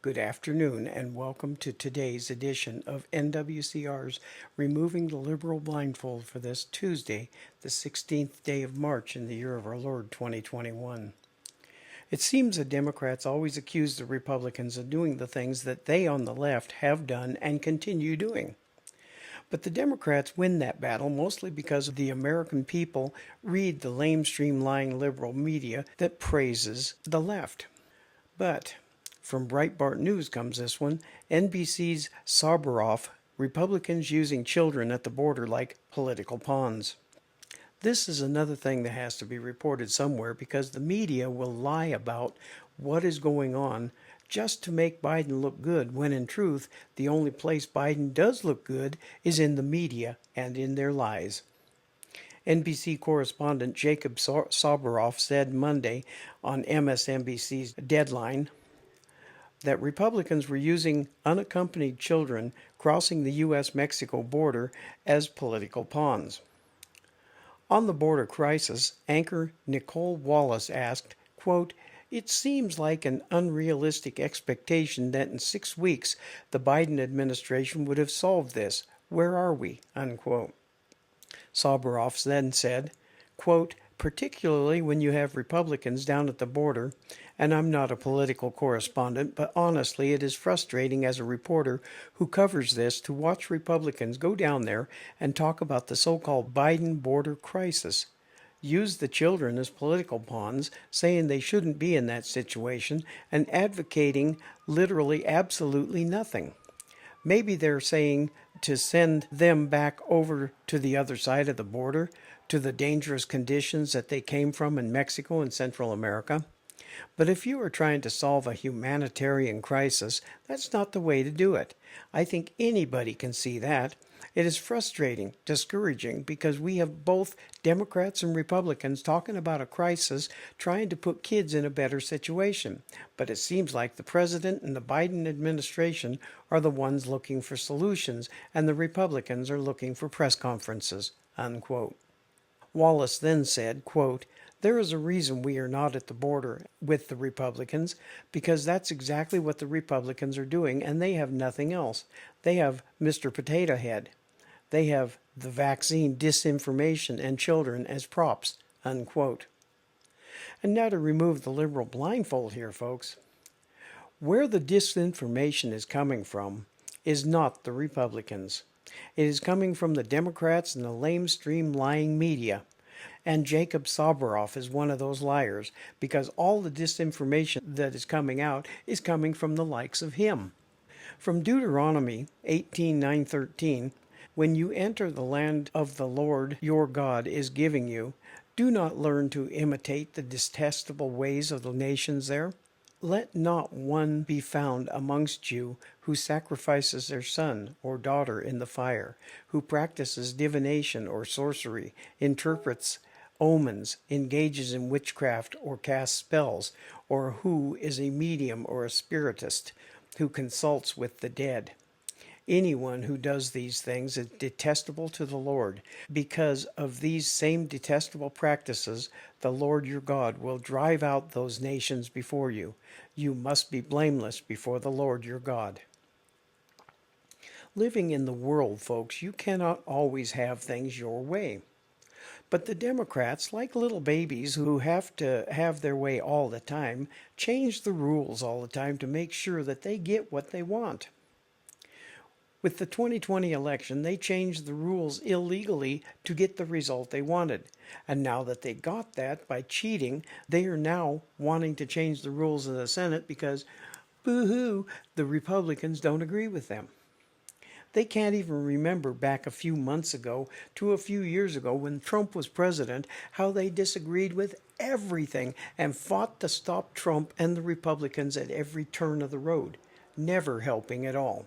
Good afternoon, and welcome to today's edition of NWCR's Removing the Liberal Blindfold for this Tuesday, the 16th day of March in the year of our Lord 2021. It seems the Democrats always accuse the Republicans of doing the things that they on the left have done and continue doing. But the Democrats win that battle mostly because the American people read the lamestream lying liberal media that praises the left. But from Breitbart News comes this one, NBC's Sabaroff, Republicans using children at the border like political pawns. This is another thing that has to be reported somewhere because the media will lie about what is going on just to make Biden look good, when in truth, the only place Biden does look good is in the media and in their lies. NBC correspondent Jacob Sabaroff said Monday on MSNBC's Deadline that Republicans were using unaccompanied children crossing the U.S.-Mexico border as political pawns. On the border crisis, anchor Nicole Wallace asked, quote, "It seems like an unrealistic expectation that in 6 weeks the Biden administration would have solved this. Where are we?" unquote. Sabaroff then said, quote, "Particularly when you have Republicans down at the border, and I'm not a political correspondent, but honestly it is frustrating as a reporter who covers this to watch Republicans go down there and talk about the so-called Biden border crisis. Use the children as political pawns, saying they shouldn't be in that situation, and advocating literally absolutely nothing. Maybe they're saying to send them back over to the other side of the border, to the dangerous conditions that they came from in Mexico and Central America. But if you are trying to solve a humanitarian crisis, that's not the way to do it. I think anybody can see that. It is frustrating, discouraging, because we have both Democrats and Republicans talking about a crisis, trying to put kids in a better situation. But it seems like the president and the Biden administration are the ones looking for solutions, and the Republicans are looking for press conferences," unquote. Wallace then said, quote, "There is a reason we are not at the border with the Republicans, because that's exactly what the Republicans are doing, and they have nothing else. They have Mr. Potato Head. They have the vaccine disinformation and children as props," unquote. And now to remove the liberal blindfold here, folks. Where the disinformation is coming from is not the Republicans. It is coming from the Democrats and the lamestream lying media. And Jacob Sabaroff is one of those liars, because all the disinformation that is coming out is coming from the likes of him. From Deuteronomy 18:9-13, "When you enter the land of the Lord your God is giving you, do not learn to imitate the detestable ways of the nations there. Let not one be found amongst you who sacrifices their son or daughter in the fire, who practices divination or sorcery, interprets omens, engages in witchcraft or casts spells, or who is a medium or a spiritist, who consults with the dead. Anyone who does these things is detestable to the Lord. Because of these same detestable practices, the Lord your God will drive out those nations before you. You must be blameless before the Lord your God." Living in the world, folks, you cannot always have things your way. But the Democrats, like little babies who have to have their way all the time, change the rules all the time to make sure that they get what they want. With the 2020 election, they changed the rules illegally to get the result they wanted. And now that they got that by cheating, they are now wanting to change the rules in the Senate because, boo-hoo, the Republicans don't agree with them. They can't even remember back a few months ago to a few years ago when Trump was president, how they disagreed with everything and fought to stop Trump and the Republicans at every turn of the road, never helping at all.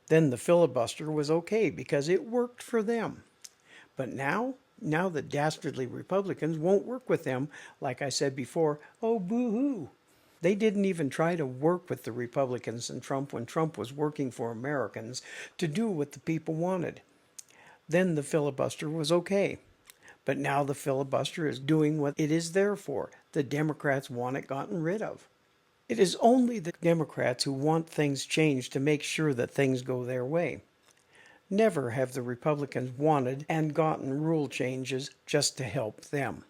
Then the filibuster was okay because it worked for them. But now the dastardly Republicans won't work with them. Like I said before, oh boo-hoo. They didn't even try to work with the Republicans and Trump when Trump was working for Americans to do what the people wanted. Then the filibuster was okay. But now the filibuster is doing what it is there for. The Democrats want it gotten rid of. It is only the Democrats who want things changed to make sure that things go their way. Never have the Republicans wanted and gotten rule changes just to help them.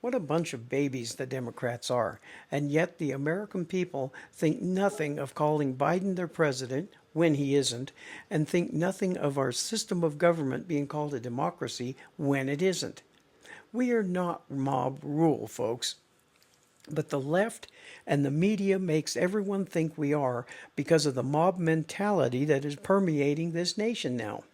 What a bunch of babies the Democrats are, and yet the American people think nothing of calling Biden their president when he isn't, and think nothing of our system of government being called a democracy when it isn't. We are not mob rule, folks. But the left and the media makes everyone think we are because of the mob mentality that is permeating this nation now.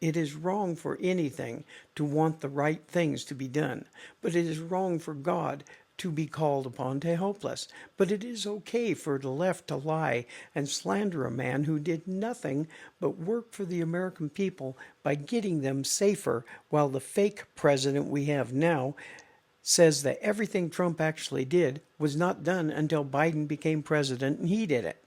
It is wrong for anything to want the right things to be done, but it is wrong for God to be called upon to help us. But it is okay for the left to lie and slander a man who did nothing but work for the American people by getting them safer, while the fake president we have now says that everything Trump actually did was not done until Biden became president and he did it.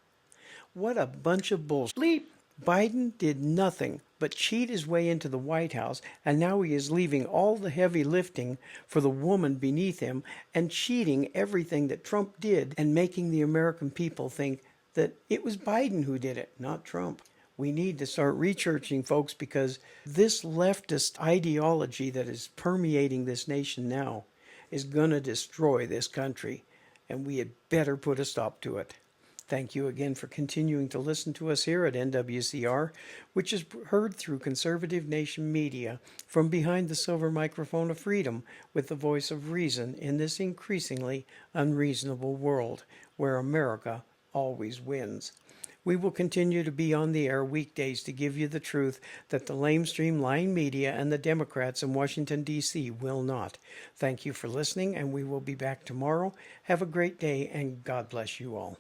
What a bunch of bullshit. Biden did nothing but cheat his way into the White House, and now he is leaving all the heavy lifting for the woman beneath him and cheating everything that Trump did and making the American people think that it was Biden who did it, not Trump. We need to start researching, folks, because this leftist ideology that is permeating this nation now is going to destroy this country, and we had better put a stop to it. Thank you again for continuing to listen to us here at NWCR, which is heard through Conservative Nation Media from behind the silver microphone of freedom, with the voice of reason in this increasingly unreasonable world where America always wins. We will continue to be on the air weekdays to give you the truth that the lamestream lying media and the Democrats in Washington, D.C. will not. Thank you for listening, and we will be back tomorrow. Have a great day, and God bless you all.